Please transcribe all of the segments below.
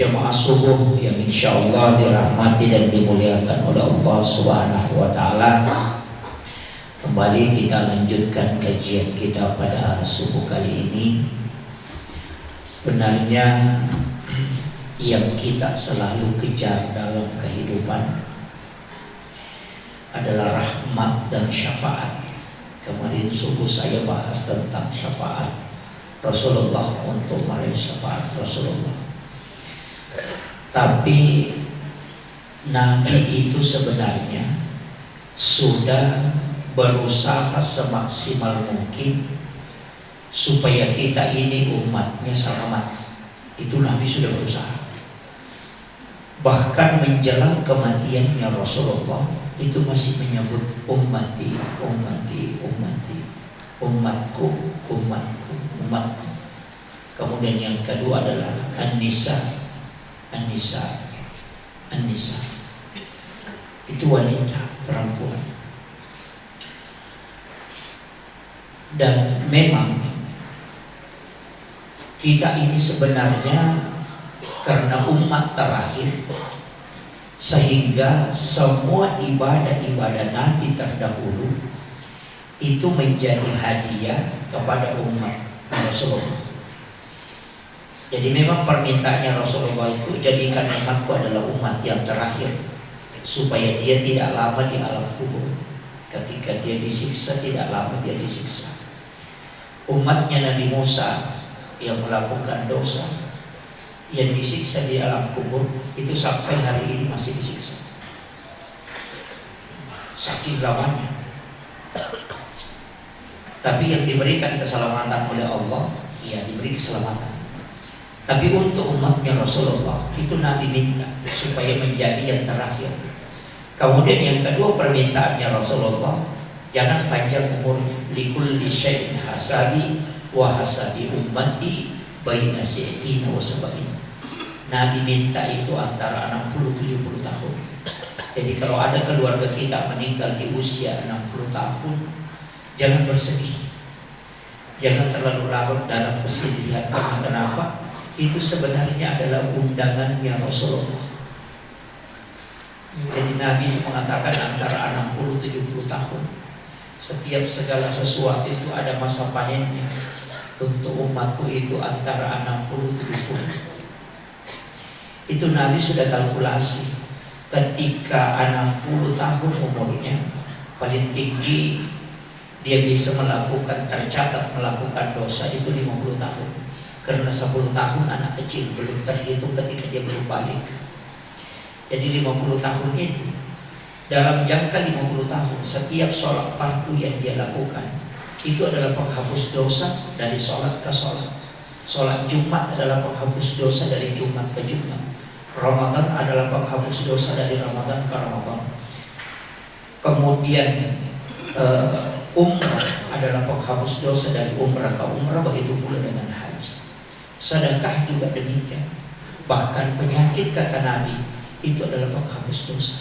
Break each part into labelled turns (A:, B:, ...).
A: jamaah subuh yang insya Allah dirahmati dan dimuliakan oleh Allah Subhanahu wa Ta'ala. Kembali kita lanjutkan kajian kita pada subuh kali ini. Sebenarnya yang kita selalu kejar dalam kehidupan adalah rahmat dan syafaat. Kemarin subuh saya bahas tentang syafaat Rasulullah, untuk meraih syafaat Rasulullah. Tapi Nabi itu sebenarnya sudah berusaha semaksimal mungkin supaya kita ini umatnya selamat. Itu Nabi sudah berusaha. Bahkan menjelang kematiannya Rasulullah itu masih menyebut ummati, ummati, ummati, umatku, umatku, umatku. Kemudian yang kedua adalah an-nisa, an-nisa, an-nisa. Itu wanita, perempuan. Dan memang kita ini sebenarnya karena umat terakhir, sehingga semua ibadah-ibadah Nabi terdahulu itu menjadi hadiah kepada umat Rasulullah. Jadi memang permintaannya Rasulullah itu, jadikan umatku adalah umat yang terakhir, supaya dia tidak lama di alam kubur. Ketika dia disiksa, tidak lama dia disiksa. Umatnya Nabi Musa yang melakukan dosa, yang disiksa di alam kubur, itu sampai hari ini masih disiksa. Saking lamanya. Tapi yang diberikan keselamatan oleh Allah, ya diberi keselamatan. Tapi untuk umatnya Rasulullah itu Nabi minta supaya menjadi yang terakhir. Kemudian yang kedua permintaannya Rasulullah, jangan panjang umurnya. Likulli syai'in hasabi wa hasabi ummati baina si'tina wa sab'in. Nabi minta itu antara 60-70 tahun. Jadi kalau ada keluarga kita meninggal di usia 60 tahun, jangan bersedih, jangan terlalu larut dalam kesedihan. Karena kenapa? Itu sebenarnya adalah undangannya Rasulullah. Jadi Nabi itu mengatakan antara 60-70 tahun. Setiap segala sesuatu itu ada masa panennya. Untuk umatku itu antara 60-70. Itu Nabi sudah kalkulasi. Ketika 60 tahun umurnya, paling tinggi dia bisa melakukan, tercatat melakukan dosa itu 50 tahun. Karena 10 tahun anak kecil belum terhitung ketika dia belum balik. Jadi 50 tahun itu, dalam jangka 50 tahun, setiap sholat fardu yang dia lakukan itu adalah penghapus dosa dari sholat ke sholat. Sholat Jumat adalah penghapus dosa dari Jumat ke Jumat. Ramadan adalah penghapus dosa dari Ramadan ke Ramadan. Kemudian umrah adalah penghapus dosa dari umrah ke umrah. Begitu pula dengan haji. Sedekah juga demikian. Bahkan penyakit, kata Nabi, itu adalah penghapus dosa.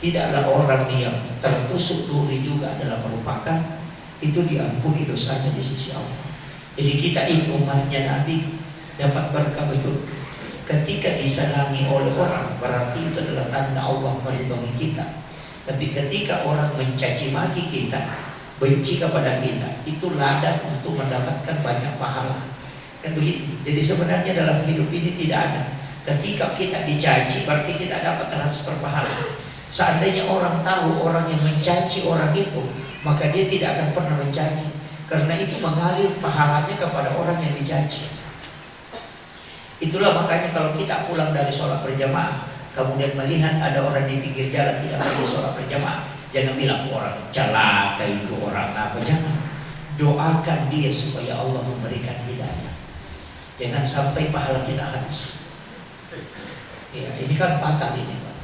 A: Tidaklah orang yang tertusuk duri juga adalah merupakan, itu diampuni dosanya di sisi Allah. Jadi kita ini umatnya Nabi dapat berkah betul. Ketika disenangi oleh orang, berarti itu adalah tanda Allah meridhoi kita. Tapi ketika orang mencaci maki kita, benci kepada kita, itu ladang untuk mendapatkan banyak pahala. Kan begitu. Jadi sebenarnya dalam hidup ini tidak ada ketika kita dicaci berarti kita dapat transfer pahala. Seandainya orang tahu orang yang mencaci orang itu, maka dia tidak akan pernah mencaci. Karena itu mengalir pahalanya kepada orang yang dicaci. Itulah makanya kalau kita pulang dari sholat berjamaah, kemudian melihat ada orang di pinggir jalan tidak pergi sholat berjamaah, jangan bilang orang celaka itu, orang apa, jangan. Doakan dia supaya Allah memberikan hidayah. Jangan sampai pahala kita habis. Ya, ini kan fatal ini, Pak.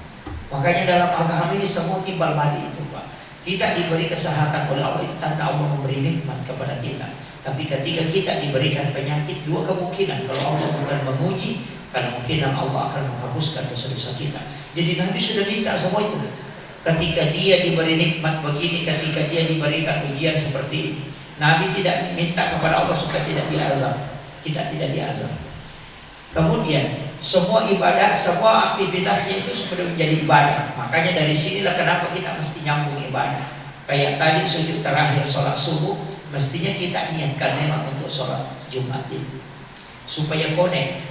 A: Makanya dalam agama ini semua timbal balik itu, Pak. Kita diberi kesehatan oleh Allah, itu tanda Allah memberi nikmat kepada kita. Tapi ketika kita diberikan penyakit, dua kemungkinan. Kalau Allah bukan menguji, kemungkinan Allah akan menghapuskan dosa-dosa kita. Jadi Nabi sudah minta semua itu. Ketika dia diberi nikmat begini, ketika dia diberikan ujian seperti ini, Nabi tidak minta kepada Allah supaya tidak diazab. Kita tidak diazab. Kemudian Semua ibadah, semua aktivitasnya itu sudah menjadi ibadah. Makanya dari sinilah kenapa kita mesti nyambung ibadah. Kayak tadi sujud terakhir sholat subuh, mestinya kita niatkan memang untuk sholat Jumat itu, supaya connect.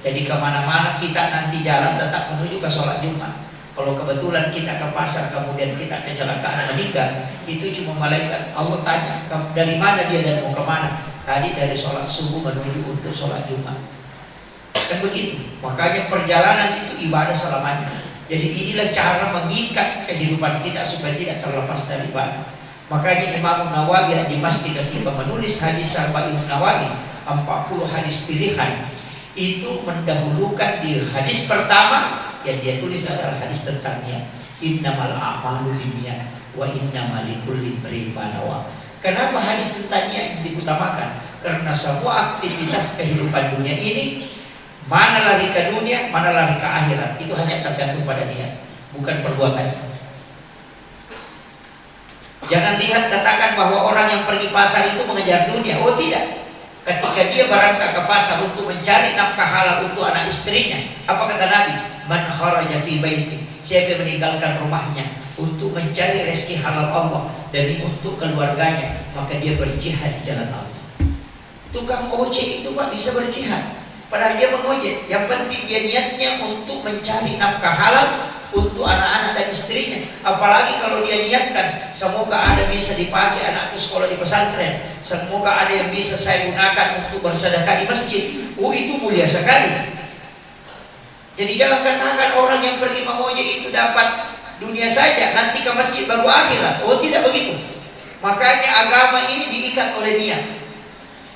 A: Jadi kemana-mana kita nanti jalan tetap menuju ke sholat Jumat. Kalau kebetulan kita ke pasar kemudian kita kecelakaan meninggal, itu cuma malaikat Allah tanya dari mana dia dan mau kemana. Tadi dari sholat subuh menuju untuk sholat Jumat. Kan begitu. Makanya perjalanan itu ibadah selamanya. Jadi inilah cara mengikat kehidupan kita supaya tidak terlepas dari ibadah. Makanya Imam Nawawi di masjid ketika menulis hadis Arba'in Nawawi 40 hadis pilihan, itu mendahulukan di hadis pertama yang dia tulis adalah hadis tentang niat. Innamal a'malu binniyat wa innamal likulli imri'in ma nawa. Kenapa hadis tentang niat diutamakan? Karena semua aktivitas kehidupan dunia ini, mana lari ke dunia, mana lari ke akhirat, itu hanya tergantung pada niat, bukan perbuatan. Jangan lihat katakan bahwa orang yang pergi pasar itu mengejar dunia. Oh tidak. Ketika dia berangkat ke pasar untuk mencari nafkah halal untuk anak istrinya, apa kata Nabi? Man kharaja fi baiti, siapa yang meninggalkan rumahnya untuk mencari rezeki halal Allah demi untuk keluarganya, maka dia berjihad di jalan Allah. Tukang ojek itu Pak bisa berjihad, padahal dia mengojek. Yang penting dia niatnya untuk mencari nafkah halal untuk anak-anak dan istrinya. Apalagi kalau dia niatkan, semoga ada bisa dipakai anakku sekolah di pesantren, semoga ada yang bisa saya gunakan untuk bersedekah di masjid. Oh itu mulia sekali. Jadi jangan katakan orang yang pergi mengojek itu dapat dunia saja, nanti ke masjid baru akhirat. Oh tidak begitu. Makanya agama ini diikat oleh niat.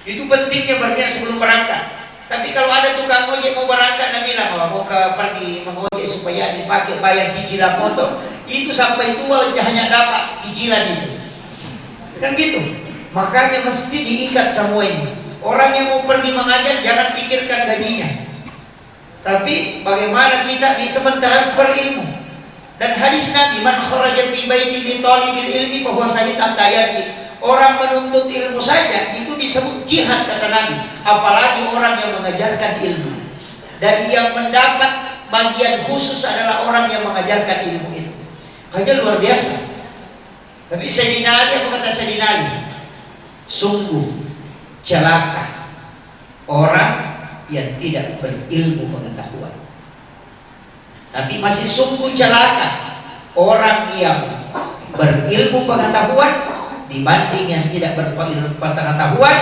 A: Itu pentingnya berniat sebelum berangkat. Tapi kalau ada tukang ojek mau berangkat dan bilang mau pergi mengojek supaya dipakai bayar cicilan motor, itu sampai tua hanya dapat cicilan itu. Kan gitu. Makanya mesti diikat semua ini. Orang yang mau pergi mengajar jangan pikirkan gajinya, tapi bagaimana kita bisa mentransfer ilmu. Dan hadis Nabi, man kharaja fi baiti li talibil ilmi fa huwa syahid at-tayyib. Orang menuntut ilmu saja itu disebut jihad kata Nabi, apalagi orang yang mengajarkan ilmu. Dan yang mendapat bagian khusus adalah orang yang mengajarkan ilmu itu. Hanya luar biasa. Tapi Sayyidina Ali, apa kata Sayyidina Ali? Sungguh celaka orang yang tidak berilmu pengetahuan. Tapi masih sungguh celaka orang yang berilmu pengetahuan dibanding yang tidak berpengetahuan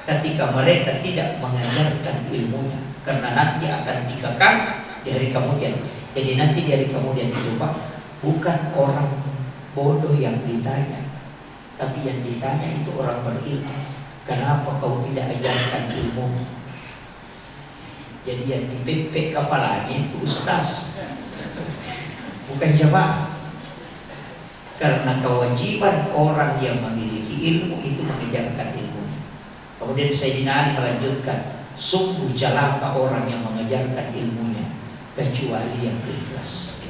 A: ketika mereka tidak mengajarkan ilmunya, karena nanti akan dikekang di hari kemudian. Jadi nanti di hari kemudian itu Pak, bukan orang bodoh yang ditanya, tapi yang ditanya itu orang berilmu. Kenapa kau tidak ajarkan ilmu? Jadi yang dipepek kepalanya itu ustaz, bukan jemaah. Karena kewajiban orang yang memiliki ilmu itu mengajarkan ilmunya. Kemudian Sayyidina Ali melanjutkan, sungguh celaka orang yang mengajarkan ilmunya kecuali yang ikhlas.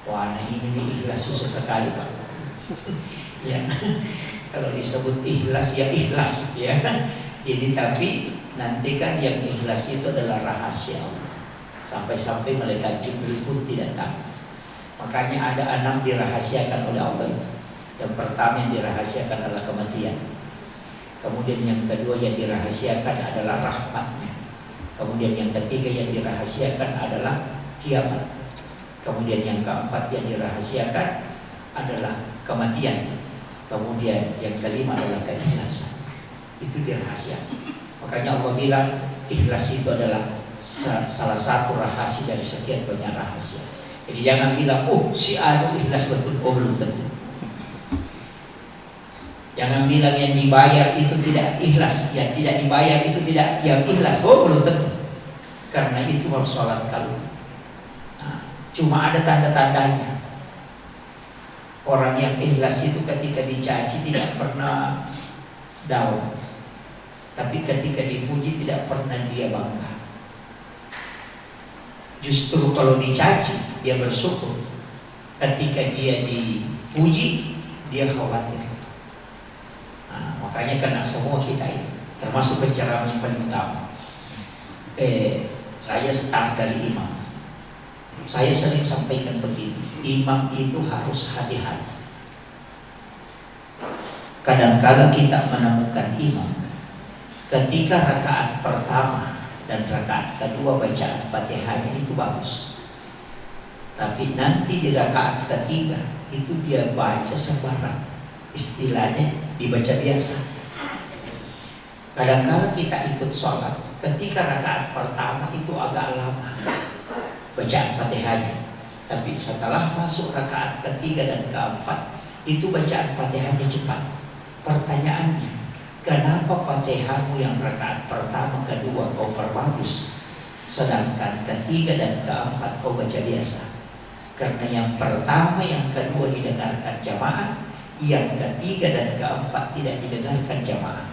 A: Wah, nah ini ikhlas susah sekali Pak. Ya, kalau disebut ikhlas ya ikhlas ya. Ini tapi nanti kan yang ikhlas itu adalah rahasia Allah. Sampai-sampai malaikat Jibril pun tidak tahu. Makanya ada 6 dirahasiakan oleh Allah. Yang pertama yang dirahasiakan adalah kematian. Kemudian yang kedua yang dirahasiakan adalah rahmatnya. Kemudian yang ketiga yang dirahasiakan adalah kiamat. Kemudian yang keempat yang dirahasiakan adalah kematian. Kemudian yang kelima adalah keikhlasan. Itu dirahasiakan. Makanya Allah bilang ikhlas itu adalah salah satu rahasia dari sekian banyak rahasia. Jadi jangan bilang, si anu ikhlas betul, belum tentu. Jangan bilang yang dibayar itu tidak ikhlas, yang tidak dibayar itu tidak yang ikhlas, belum tentu. Karena itu harus sholat kalbu. Nah, cuma ada tanda-tandanya. Orang yang ikhlas itu ketika dicaci tidak pernah down, tapi ketika dipuji tidak pernah dia bangga. Justru kalau dicaci dia bersyukur, ketika dia dipuji dia khawatir. Nah, makanya kena semua kita ini, termasuk penceramah yang paling utama. Saya start dari imam. Saya sering sampaikan begini, imam itu harus hati-hati. Kadang-kala kita menemukan imam ketika rakaat pertama dan rakaat kedua bacaan Fatihahnya itu bagus, tapi nanti di rakaat ketiga itu dia baca sembarang, istilahnya dibaca biasa. Kadang-kala kita ikut sholat, ketika rakaat pertama itu agak lama bacaan Fatihahnya, tapi setelah masuk rakaat ketiga dan keempat itu bacaan Fatihahnya cepat. Pertanyaannya, kenapa Fatihahmu yang rakaat pertama kedua kau perbagus, sedangkan ketiga dan keempat kau baca biasa? Karena yang pertama yang kedua didengarkan jamaah, yang ketiga dan keempat tidak didengarkan jamaah.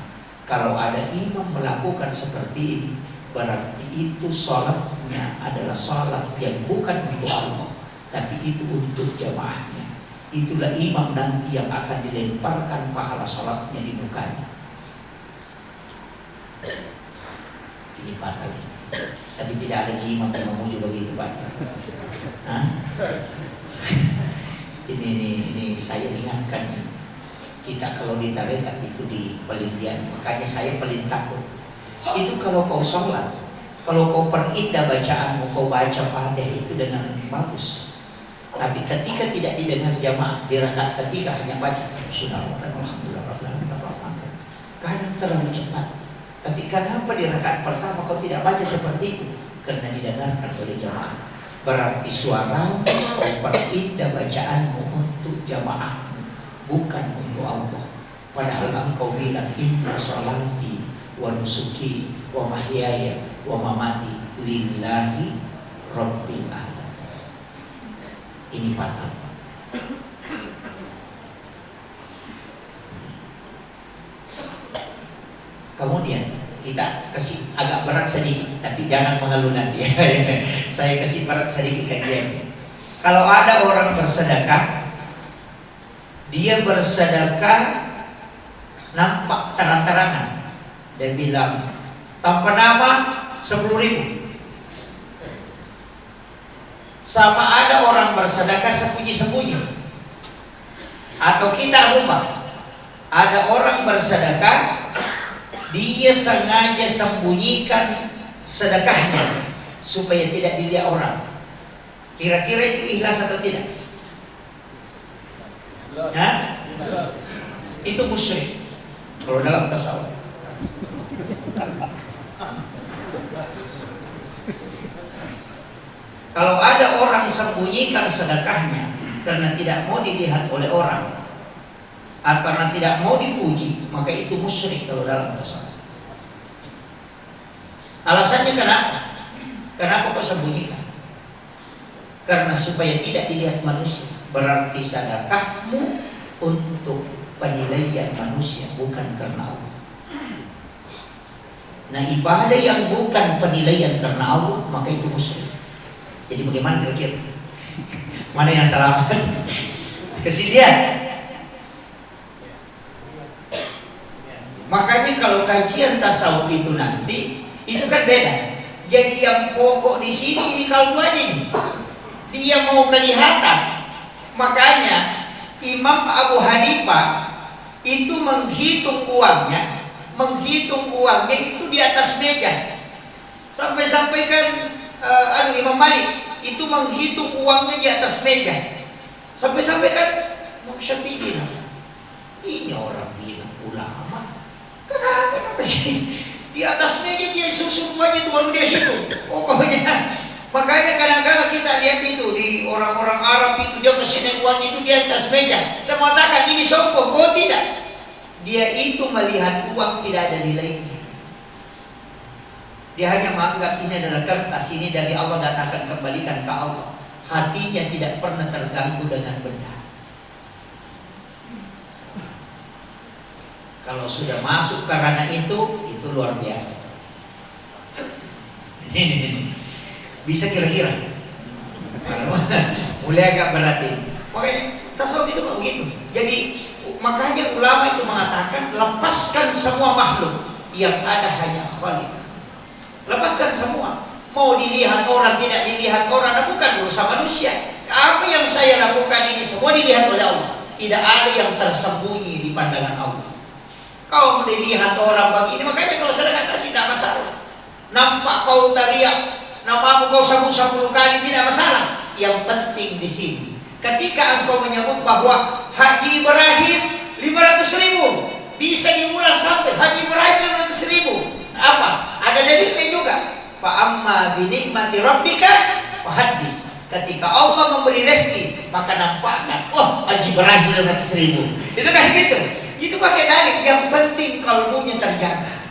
A: Kalau ada imam melakukan seperti ini, berarti itu sholatnya adalah sholat yang bukan untuk Allah, tapi itu untuk jamaahnya. Itulah imam nanti yang akan dilemparkan pahala sholatnya di mukanya. Ini fatal. Tapi tidak ada imam yang memuji begitu, Pak. Ini saya ingatkan ya. Kita kalau di tarekat itu di pelindian, makanya saya paling takut. Itu kalau kau sholat, kalau kau perindah bacaanmu, kau baca Fatihah itu dengan bagus. Tapi ketika tidak didengar jamaah, di rakaat ketiga hanya baca Alhamdulillah, kadang terlalu cepat. Tapi kenapa di rakaat pertama kau tidak baca seperti itu? Karena didengarkan oleh jamaah. Berarti suara kau perindah bacaanmu untuk jamaah, bukan untuk Allah. Padahal engkau bilang inna sholati wa nusuki wa mahyaya wa mamati lillahi rabbil alamin. Ini fatal. Kemudian kita kasih agak berat sedikit, tapi jangan mengeluh nanti. Saya kasih berat sedikit kajian. Kalau ada orang bersedekah, dia bersedekah nampak terang-terangan dan bilang tanpa nama 10.000. Sama ada orang bersedekah sembunyi-sembunyi. Atau kita rumah, ada orang bersedekah, dia sengaja sembunyikan sedekahnya supaya tidak dilihat orang. Kira-kira itu ikhlas atau tidak? Hah? Itu musyrik kalau dalam tasawuf. Kalau ada orang sembunyikan sedekahnya karena tidak mau dilihat oleh orang, atau karena tidak mau dipuji, maka itu musyrik kalau dalam tasawuf. Alasannya kenapa? Kenapa kau sembunyikan? Karena supaya tidak dilihat manusia. Berarti sedekahmu untuk penilaian manusia, bukan karena Allah. Nah, ibadah yang bukan penilaian karena Allah, maka itu musyrik. Jadi bagaimana kira-kira? Mana yang salah? Kasih dia. Makanya kalau kajian tasawuf itu nanti, itu kan beda. Jadi yang pokok di sini ini kalbu aja nih. Dia mau kelihatan. Makanya Imam Abu Hanifah itu menghitung uangnya itu di atas meja. Sampai-sampai kan Imam Malik itu menghitung uangnya di atas meja. Sampai-sampai kan Imam Syafi'i bilang, ini orang bilang ulama, kenapa sih di atas meja dia susun uangnya itu baru dia hitung. Pokoknya makanya kadang-kadang kita lihat itu di orang-orang Arab itu dia kesini uang itu di atas meja. Kita mengatakan ini sombong, kok tidak? Dia itu melihat uang tidak ada nilainya. Dia hanya menganggap ini adalah kertas, ini dari Allah dan akan kembalikan ke Allah. Hatinya tidak pernah terganggu dengan benda. Kalau sudah masuk ke ranah itu luar biasa. Ini. Bisa kira-kira. Mulai agak berat ini. Makanya tasawuf itu begitu. Jadi makanya ulama itu mengatakan lepaskan semua makhluk, yang ada hanya Khalik. Lepaskan semua. Mau dilihat orang, tidak dilihat orang, nah, bukan urusan manusia. Apa yang saya lakukan ini semua dilihat oleh Allah. Tidak ada yang tersembunyi di pandangan Allah. Kau melihat orang begini, makanya kalau sedekah kasih tidak masalah. Nampak kau teriak, namamu kau sabut 10 kali tidak masalah. Yang penting di sini, ketika engkau menyebut bahwa Haji Ibrahim 500.000 bisa diulang sampai Haji Ibrahim 500.000. Apa? Ada dalilnya juga. Fa amma bi nikmati rabbika fahaddits. Ketika Allah memberi rezeki, maka nampakkan, oh Haji Ibrahim 500.000. Itu kan gitu. Itu pakai dalil. Yang penting kalbunya terjaga.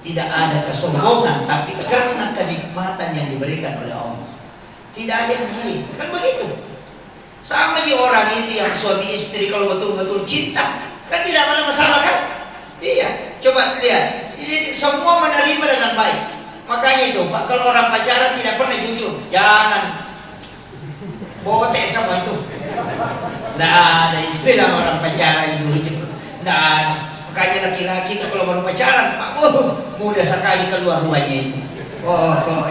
A: Tidak ada kesombongan, tapi karena kenikmatan yang diberikan oleh Allah. Tidak ada yang lain. Kan begitu. Sama di orang itu yang suami istri kalau betul-betul cinta, kan tidak ada masalah kan? Iya, coba lihat. Semua menerima dengan baik. Makanya itu, Pak, kalau orang pacaran tidak pernah jujur, jangan botek sama itu. Nah, ada itu bilang orang pacaran jujur. Nah, makanya laki-laki itu kalau baru pacaran, Pak, mudah sekali keluar ruannya itu. Kok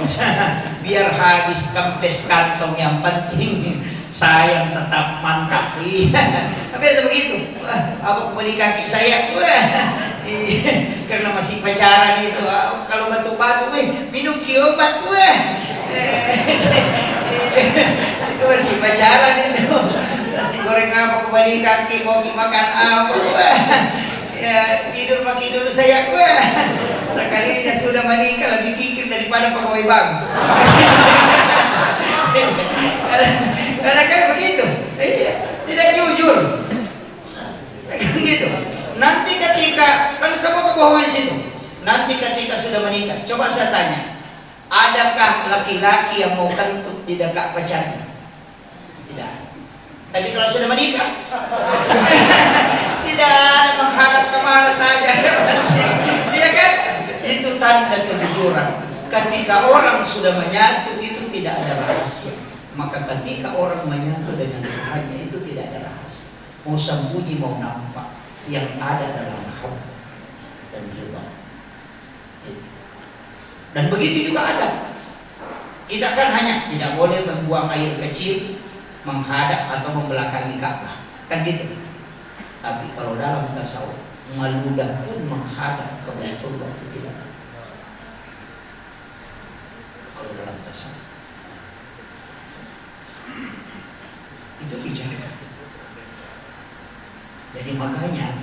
A: biar habis kempes kantong, yang penting sayang tetap mantap. Biasa begitu. Apa kembali kaki saya? Karena masih pacaran itu. Kalau batu-batu, minum obat. Itu masih pacaran itu. Nasi goreng apa kembali kaki, mau makan apa? Ya tidur pakai dulu saya. Sekalinya sudah menikah lebih pikir daripada pegawai bank. Karena kan begitu, tidak jujur, gitu. Nanti ketika kan semua kebohongan di situ. Nanti ketika sudah menikah, coba saya tanya, adakah laki-laki yang mau kentut di dekat pacarnya? Tidak. Tapi kalau sudah menikah, tidak ada menghadap kemana saja. Iya kan? Itu tanda kejujuran. Ketika orang sudah menyatu itu tidak ada rahasia. Maka ketika orang menyatu dengan Tuhannya itu tidak ada rahasia. Mau sembunyi mau nampak, yang ada dalam rahmat dan ridha. Dan begitu juga ada. Kita kan hanya tidak boleh membuang air kecil, menghadap atau membelakangi Ka'bah. Kan gitu. Tapi kalau dalam tasawuf, meludah pun menghadap ke Baitullah itu tidak. Kalau dalam tasawuf itu bicara. Jadi makanya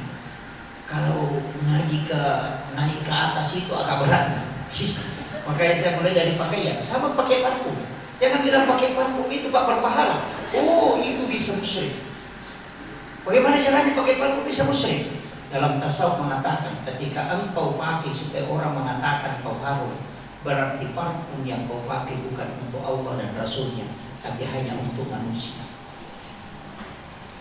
A: kalau ngaji naik ke atas itu agak berat. Makanya saya mulai dari pakaian, sama pakai parfum. Jangan bilang pakai parfum itu Pak berpahala. Oh itu bisa musyrik. Bagaimana caranya pakai parfum bisa musyrik? Dalam tasawuf mengatakan ketika engkau pakai supaya orang mengatakan kau harum, berarti parfum yang kau pakai bukan untuk Allah dan Rasulnya, tapi hanya untuk manusia.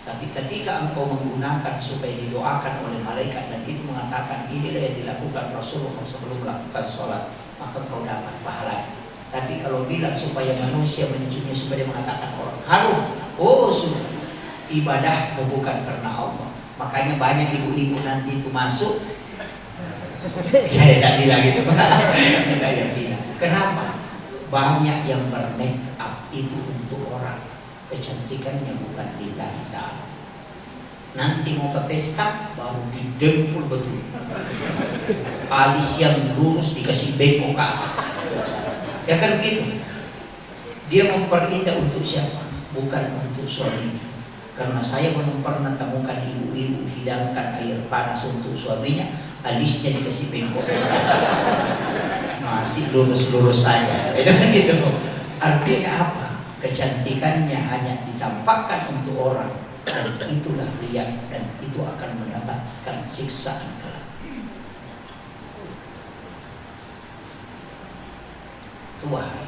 A: Tapi ketika engkau menggunakan supaya didoakan oleh malaikat dan itu mengatakan inilah yang dilakukan Rasulullah sebelum melakukan sholat, maka engkau dapat pahala. Tapi kalau bilang supaya manusia menciumnya supaya dia mengatakan orang harum, oh sudah ibadah bukan karena Allah. Makanya banyak ibu-ibu nanti itu masuk. Saya tak bilang gitu Pak. Saya bilang. Kenapa? Banyak yang bermake up itu untuk orang. Kecantikannya bukan lillahi ta'ala. Nanti mau ke pesta baru didempul betul. Alis yang lurus dikasih bengkok ke atas. Ya kan begitu. Dia memperindah untuk siapa? Bukan untuk suaminya. Karena saya belum pernah temukan ibu-ibu hidangkan air panas untuk suaminya, alisnya dikasih bengkok ke atas. Masih lurus-lurus saja. Itu kan gitu. Artinya apa? Kecantikannya hanya ditampakkan untuk orang, dan itulah riya, dan itu akan mendapatkan siksaan kelak. Wahai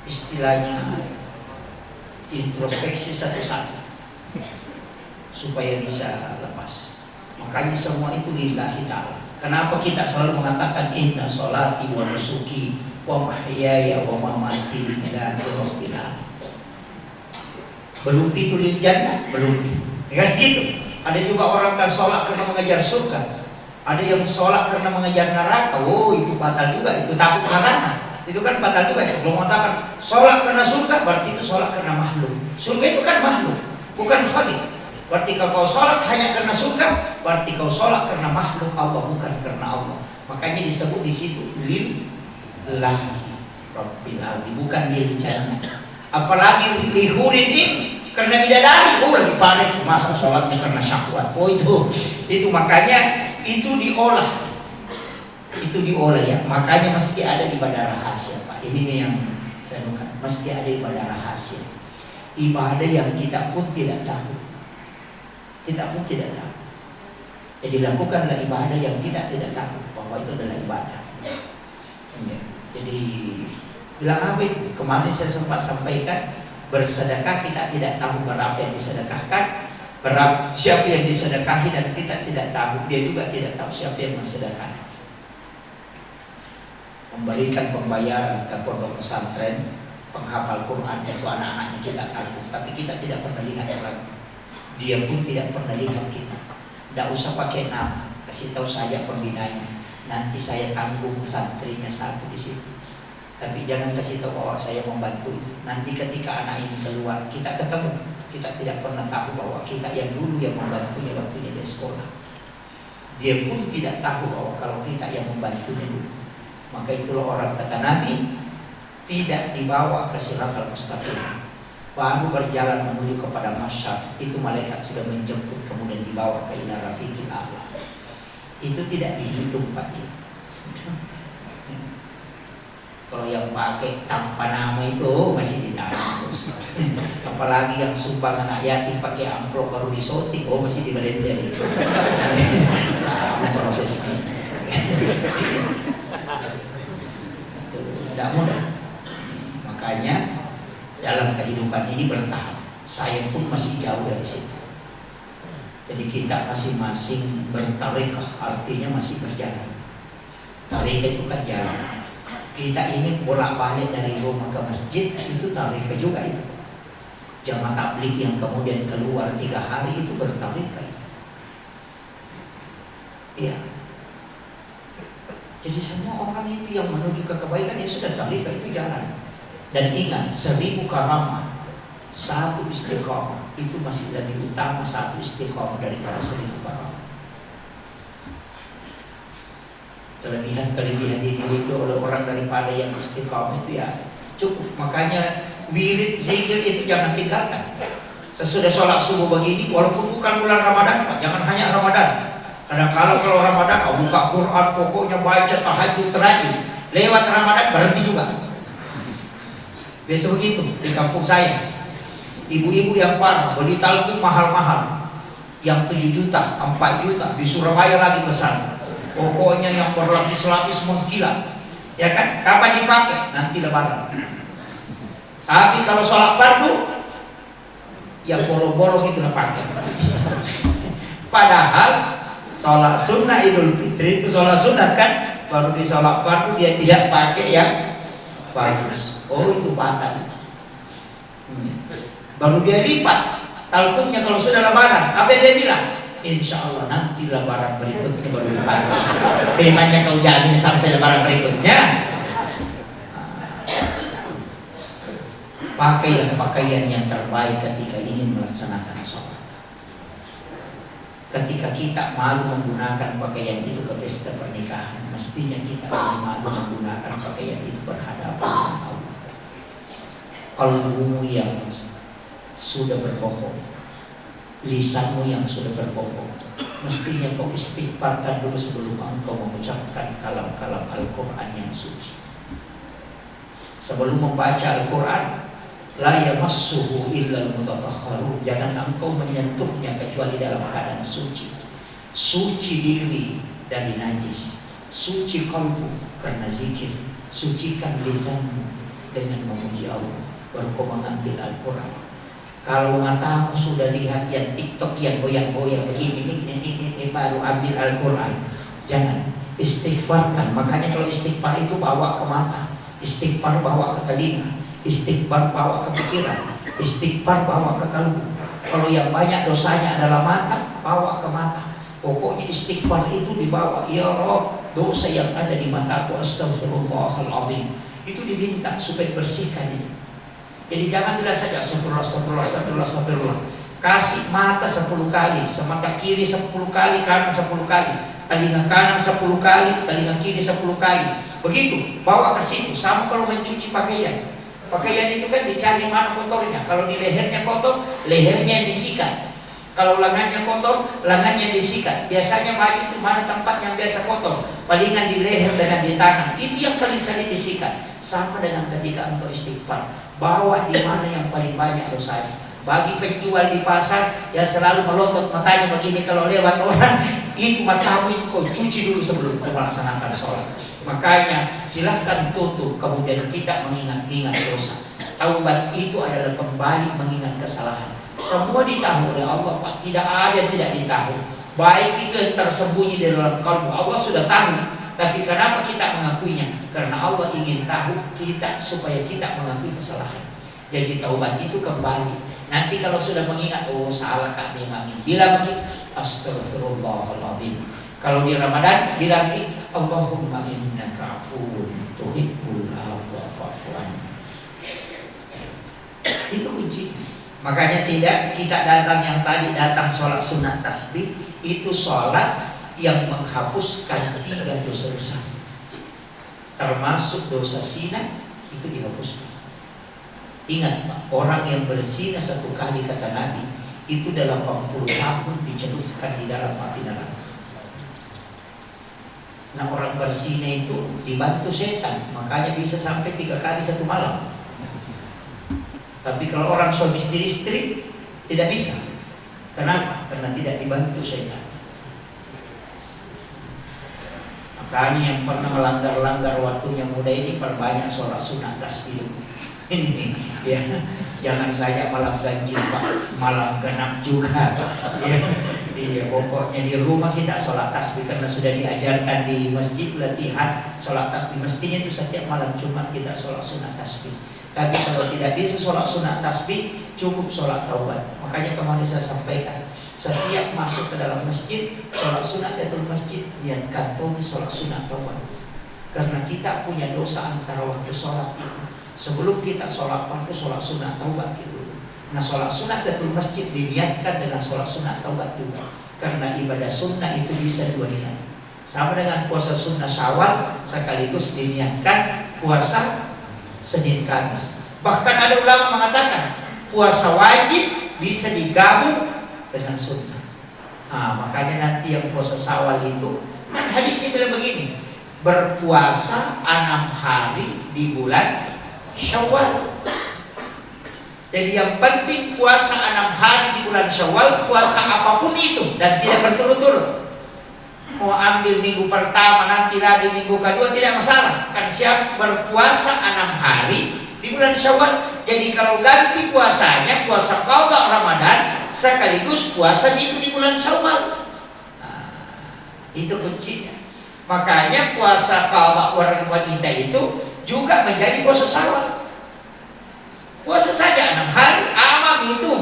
A: istilahnya introspeksi satu-satu supaya bisa lepas. Makanya semua itu lillahi ta'ala. Kenapa kita selalu mengatakan inna sholati wa nusuki wa mahyaya wa mamati lillahi rabbil alamin. Belum itu lil jannah, belum. Ya kan gitu. Ada juga orang kan sholat karena mengejar surga. Ada yang sholat karena mengejar neraka, oh itu fatal juga, itu takut neraka, itu kan fatal juga. Itu kalau mengatakan sholat karena surga, berarti itu sholat karena makhluk. Surga itu kan makhluk, bukan khalik. Berarti kalau kau sholat hanya karena surga, berarti kau sholat karena makhluk Allah, bukan karena Allah. Makanya disebut di situ lillahi rabbil alamin, bukan lil jannah. Apalagi lihurin ini karena bidadari, oh lebih parah. Masa sholatnya karena syahwat? Oh itu makanya itu diolah ya. Makanya mesti ada ibadah rahasia, Pak. Ini yang saya nukan, mesti ada ibadah rahasia, ibadah yang kita pun tidak tahu. Jadi lakukanlah ibadah yang kita tidak tahu bahwa itu adalah ibadah. Jadi bilang apa itu? Kemarin saya sempat sampaikan, bersedekah kita tidak tahu berapa yang disedekahkan, siapa yang disedekahi, dan kita tidak tahu, dia juga tidak tahu siapa yang mensedekah. Memberikan pembayaran ke pondok pesantren penghafal Quran itu anak-anaknya kita takut, tapi kita tidak pernah lihat orang, dia pun tidak pernah lihat kita. Tidak usah pakai nama, kasih tahu saja pembinanya, nanti saya tanggung santrinya satu di situ. Tapi jangan kasih tahu bahwa saya membantu. Nanti ketika anak ini keluar, kita ketemu, kita tidak pernah tahu bahwa kita yang dulu yang membantunya waktu dia sekolah. Dia pun tidak tahu bahwa kalau kita yang membantunya dulu. Maka itulah orang kata Nabi, tidak dibawa ke siratal mustaqim, baru berjalan menuju kepada masyar, itu malaikat sudah menjemput, kemudian dibawa ke ila rafiqil a'la. Itu tidak dihitung, Pak. Kalau yang pakai tanpa nama itu masih di jalan terus. Apalagi yang sumbang anak yatim pakai amplop baru disoting, oh masih di balai-balai itu. Nah, prosesnya. Itu tidak mudah. Makanya dalam kehidupan ini bertahap. Saya pun masih jauh dari situ. Jadi kita masing-masing bertarekah, artinya masih berjalan. Tarekah itu kan jalan. Kita ini bolak-balik dari rumah ke masjid, itu tarekah juga itu. Jamaah tabligh yang kemudian keluar 3 hari itu bertarekah itu. Iya. Jadi semua orang itu yang menuju ke kebaikan, ya sudah, tarekah itu jalan. Dan ingat, 1000 karamah, 1 istiqamah itu masih lebih utama 1 istiqamah daripada 1000 karamah. Kelebihan-kelebihan dimiliki oleh orang daripada yang istiqamah itu ya cukup. Makanya wirid zikir itu jangan tinggalkan. Sesudah sholat subuh begini, walaupun bukan bulan Ramadan, Pak, jangan hanya Ramadan. Karena kalau Ramadan, buka Quran, pokoknya baca tahajud terajin. Lewat Ramadan berhenti juga. Biasa begitu di kampung saya. Ibu-ibu yang parah beli talqum mahal-mahal, yang 7 juta, 4 juta, di Surabaya lagi besar. Pokoknya yang berlapis-lapis mengkilat, ya kan? Kapan dipakai? Nanti Lebaran. Tapi kalau sholat fardu, yang bolong-bolong itu dipakai. Padahal sholat sunnah Idul Fitri itu sholat sunnah kan, baru di sholat fardu dia tidak pakai yang bagus. Oh itu batal. Baru dia lipat talkumnya kalau sudah Lebaran. Apa yang dia bilang? Insya Allah nanti Lebaran berikutnya baru dipakai. Memangnya kau jamin sampai Lebaran berikutnya? Pakailah pakaian yang terbaik ketika ingin melaksanakan sholat. Ketika kita malu menggunakan pakaian itu ke pesta pernikahan, mestinya kita lebih malu menggunakan pakaian itu berhadapan dengan Allah. Qalbumu yang sudah berbohong, lisanmu yang sudah berbohong, mestinya kau istighfarkan dulu sebelum engkau mengucapkan kalam-kalam Al-Quran yang suci. Sebelum membaca Al-Quran, la yamassuhu illal mutatahharun, jangan engkau menyentuhnya kecuali dalam keadaan suci. Suci diri dari najis, suci kalbu karena zikir, sucikan lisanmu dengan memuji Allah, baru kau mengambil Al-Quran. Kalau matamu sudah lihat yang TikTok yang goyang-goyang begini, ini baru ambil Al-Quran. Jangan, istighfarkan. Makanya kalau istighfar itu bawa ke mata, istighfar bawa ke telinga, istighfar bawa ke pikiran, istighfar bawa ke kalbu. Kalau yang banyak dosanya adalah mata, bawa ke mata. Pokoknya istighfar itu dibawa, ya Rob, dosa yang ada di mataku, astagfirullahaladzim, itu diminta supaya bersihkan itu. Jadi jangan bilang saja astagfirullah, astagfirullah, astagfirullah, astagfirullah. Kasih mata 10 kali, semata kiri 10 kali, kanan 10 kali, telinga kanan 10 kali, telinga kiri 10 kali. Begitu, bawa ke situ. Sama kalau mencuci pakaian. Pakaian itu kan dicari mana kotornya. Kalau di lehernya kotor, lehernya yang disikat. Kalau lengannya kotor, lengannya disikat. Biasanya baju itu mana tempat yang biasa kotor? Palingan di leher dengan di tangan. Itu yang paling sering disikat. Sama dengan ketika engkau istighfar. Bawa di mana yang paling banyak dosanya. Bagi penjual di pasar yang selalu melotot matanya begini kalau lewat orang, itu matamu itu kau cuci dulu sebelum kau melaksanakan sholat. Makanya silahkan tutup, kemudian kita mengingat-ingat dosa. Taubat itu adalah kembali mengingat kesalahan. Semua ditahu oleh Allah, Pak. Tidak ada yang tidak ditahu. Baik itu yang tersembunyi di dalam kalbu, Allah sudah tahu. Tapi kenapa kita mengakuinya? Karena Allah ingin tahu kita supaya kita mengakui kesalahan. Jadi taubat itu kembali. Nanti kalau sudah mengingat, oh salah Kak memang ini, bilang lagi astagfirullahaladzim. Kalau di Ramadan bilang lagi Allahumma innaka afuwun tuhibbul afwa fa'fu anni. Itu kunci. Makanya tidak kita datang yang tadi datang sholat sunat tasbih, itu sholat yang menghapuskan 3 dosa besar, termasuk dosa zina, itu dihapuskan. Ingat Pak, orang yang berzina 1 kali kata Nabi, itu dalam 40 tahun dicelupkan di dalam api neraka. Nah orang berzina itu dibantu setan, makanya bisa sampai 3 kali 1 malam. Tapi kalau orang suami istri tidak bisa. Kenapa? Karena tidak dibantu setan. Makanya yang pernah melanggar-langgar waktunya muda ini perbanyak sholat sunat tasbih. Ini ya, jangan saja malam ganjil Pak, malam genap juga. Ya, iya, pokoknya di rumah kita sholat tasbih karena sudah diajarkan di masjid latihan sholat tasbih. Mestinya itu setiap malam Jumat kita sholat sunat tasbih. Tapi kalau tidak bisa sholat sunat tasbih, cukup sholat taubat. Makanya kemarin saya sampaikan, setiap masuk ke dalam masjid, sholat sunat tahiyatul masjid, niatkan sholat sunat taubat. Karena kita punya dosa antara waktu sholat itu. Sebelum kita sholat fardu, sholat sunat taubat dulu. Nah sholat sunat tahiyatul masjid diniatkan dengan sholat sunat taubat juga. Karena ibadah sunnah itu bisa 2 niat. Sama dengan puasa sunnah Syawal sekaligus diniatkan puasa Senin Kamis. Bahkan ada ulama mengatakan puasa wajib bisa digabung dengan sunnah. Nah, makanya nanti yang puasa Syawal itu kan hadisnya bilang begini, berpuasa 6 hari di bulan Syawal. Jadi yang penting puasa 6 hari di bulan Syawal, puasa apapun itu dan tidak berturut-turut. Mau ambil minggu pertama nanti lagi minggu kedua tidak masalah. Kan siap berpuasa 6 hari di bulan Syawal. Jadi kalau ganti puasanya puasa qadha Ramadan sekaligus puasa itu di bulan Syawal. Nah, itu kuncinya. Makanya puasa qadha wanita itu juga menjadi puasa Syawal. Puasa saja 6 hari, amam itu.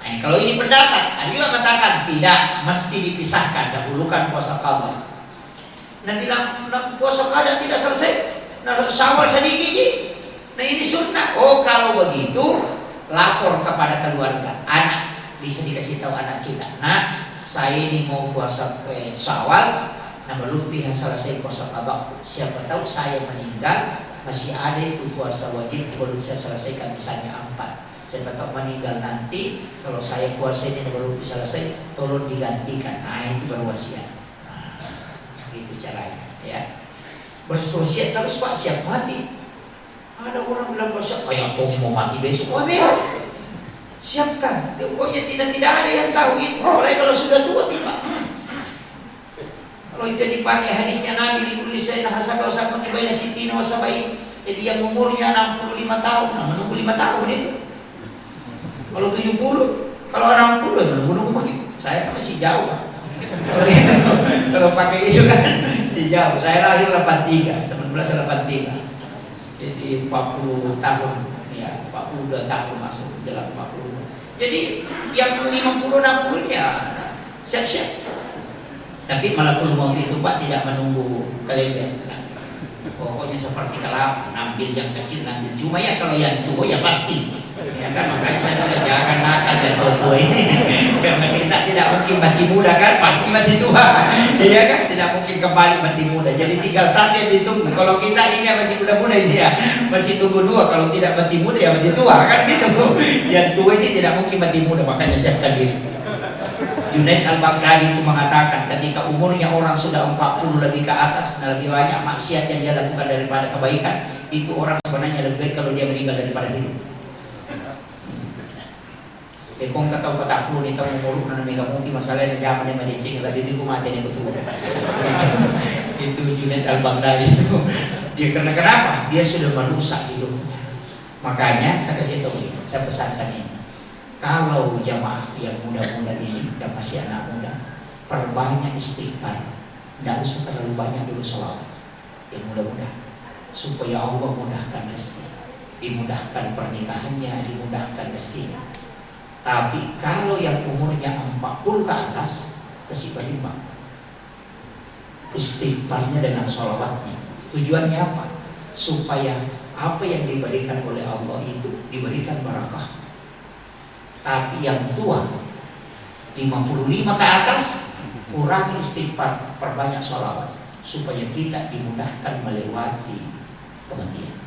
A: Nah, kalau ini pendapat, ada juga mengatakan tidak, mesti dipisahkan, dahulukan puasa qadha. Nah bilang, nah, puasa qadha tidak selesai, nah Syawal sedikit. Nah ini sunnah. Oh kalau begitu, lapor kepada keluarga, anak, bisa dikasih tahu anak kita. Nah saya ini mau puasa Syawal, nah belum pihak selesai puasa qadha. Siapa tahu saya meninggal, masih ada itu puasa wajib belum saya selesaikan, misalnya 4. Saya tahu meninggal nanti, kalau saya puasa ini belum bisa selesai, tolong digantikan. Nah itu berwasiat. Nah, itu caranya, ya. Berwasiat terus Pak, siap mati. Ada orang bilang berwasiat, kayak kau mau mati besok, wah siapkan. Pokoknya tidak ada yang tahu itu. Apalagi kalau sudah tua, Pak. Kalau itu dipakai hadisnya Nabi ditulis saya hasaba wasabun baina sittina wa sab'in. Jadi yang umurnya 65 tahun, nah menunggu 5 tahun itu. Kalau 70, kalau 60 menunggu pakai. Saya kan masih jauh. Kalau pakai itu kan masih jauh. Saya lahir 83, 1983. Jadi 40 tahun, ya 42 tahun masuk dalam 40. Jadi yang 50 60 ya siap-siap. Tapi malakul maut itu Pak tidak menunggu kalian. Pokoknya seperti kalau ambil yang kecil, ambil cuma ya kalau yang tua ya pasti. Ya kan, makanya saya bilang jangan nakal dan tua ini. Karena kita tidak mungkin mati muda kan, pasti mati tua. Iya kan, tidak mungkin kembali mati muda. Jadi tinggal satu yang ditunggu. Kalau kita ini masih muda-muda ini ya, masih tunggu dua. Kalau tidak mati muda ya mati tua kan gitu. Yang tua ini tidak mungkin mati muda, makanya siapkan diri. Junaid al-Baghdadi itu mengatakan ketika umurnya orang sudah 40 lebih ke atas, lebih banyak maksiat yang dia lakukan daripada kebaikan, itu orang sebenarnya lebih baik kalau dia meninggal daripada hidup. Kung kataw pataklo nito umuruk na namiga mong masalah na jaman ni malicing lebih di kumati ni betul. Itu Junaid al-Baghdadi itu. Dia karena kenapa? Dia sudah merusak hidupnya. Makanya saya kasih tahu, saya pesankan ini. Kalau jamaah yang muda-muda ini dan masih anak muda, perbanyak istighfar. Tidak usah terlalu banyak dulu sholawat. Yang muda-muda, supaya Allah mudahkan rezeki, dimudahkan pernikahannya, dimudahkan rezekinya. Tapi kalau yang umurnya 40 ke atas, kesimpang istighfarnya dengan sholawatnya. Tujuannya apa? Supaya apa yang diberikan oleh Allah itu diberikan barakah. Tapi yang tua 55 ke atas, kurangi istighfar, perbanyak sholawat, supaya kita dimudahkan melewati kematian.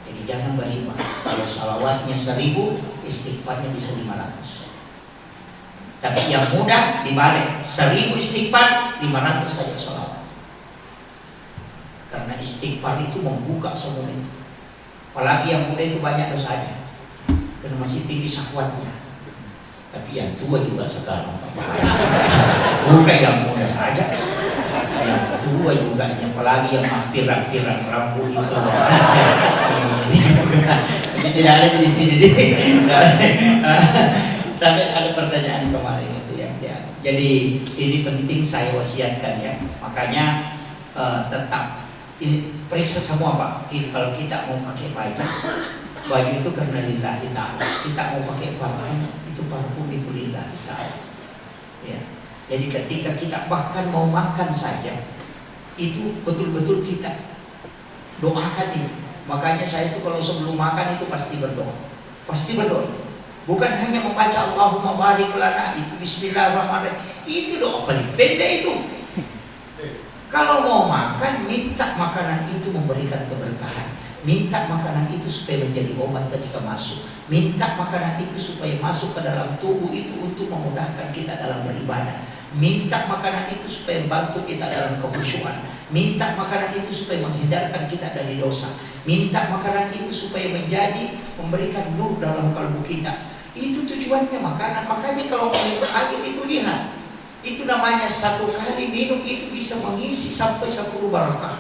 A: Jadi jangan berimbang. Kalau sholawatnya 1000, istighfarnya bisa 500. Tapi yang muda dibalik, 1000 istighfar, 500 saja sholawat. Karena istighfar itu membuka semua itu. Apalagi yang muda itu banyak dosanya, karena masih tinggi syahwatnya. Tapi yang tua juga sekarang, bukan yang muda saja, yang tua juga, apalagi yang pirang-pirang rambut itu. Ini tidak ada di sini. Tapi ada pertanyaan kemarin itu ya. Jadi ini penting saya wasiatkan ya. Makanya tetap periksa semua Pak. Kalau kita mau pakai baju itu karena lillahi ta'ala. Kita mau pakai parfum itu parfum itu lillahi ta'ala. Ya. Jadi ketika kita bahkan mau makan saja, itu betul-betul kita doakan itu. Makanya saya itu kalau sebelum makan itu pasti berdoa. Pasti berdoa. Bukan hanya membaca Allahumma barik lana, itu bismillahirrahmanirrahim. Itu doa paling pendek itu. Kalau mau makan, minta makanan itu memberikan keberkahan. Minta makanan itu supaya menjadi obat ketika masuk. Minta makanan itu supaya masuk ke dalam tubuh itu untuk memudahkan kita dalam beribadah. Minta makanan itu supaya bantu kita dalam kekhusyuan. Minta makanan itu supaya menghindarkan kita dari dosa. Minta makanan itu supaya memberikan nur dalam kalbu kita. Itu tujuannya makanan. Makanya kalau minum air itu lihat. Itu namanya satu kali minum itu bisa mengisi sampai 10 barakah.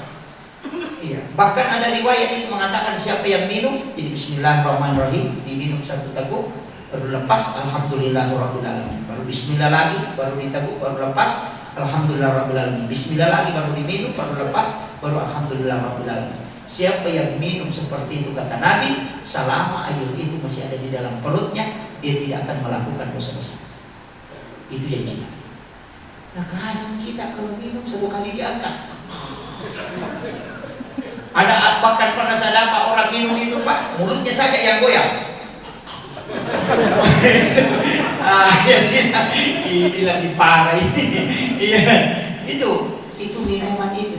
A: Iya. Bahkan ada riwayat itu mengatakan siapa yang minum, jadi bismillahirrahmanirrahim, diminum satu teguk, baru lepas alhamdulillahirabbil alamin. Baru bismillah lagi, baru diteguk, baru lepas alhamdulillahirabbil alamin. Bismillah lagi, baru diminum, baru lepas, baru alhamdulillahirabbil alamin. Siapa yang minum seperti itu kata Nabi, selama air itu masih ada di dalam perutnya, dia tidak akan melakukan dosa besar. Itu janjinya. Nah kadang kita kalau minum 1 kali diangkat. Ada bahkan pernah saya dapat orang minum itu Pak, mulutnya saja yang goyang. Ini lagi parah ini. Iya, itu minuman itu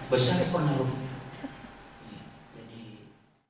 A: besar pengaruh.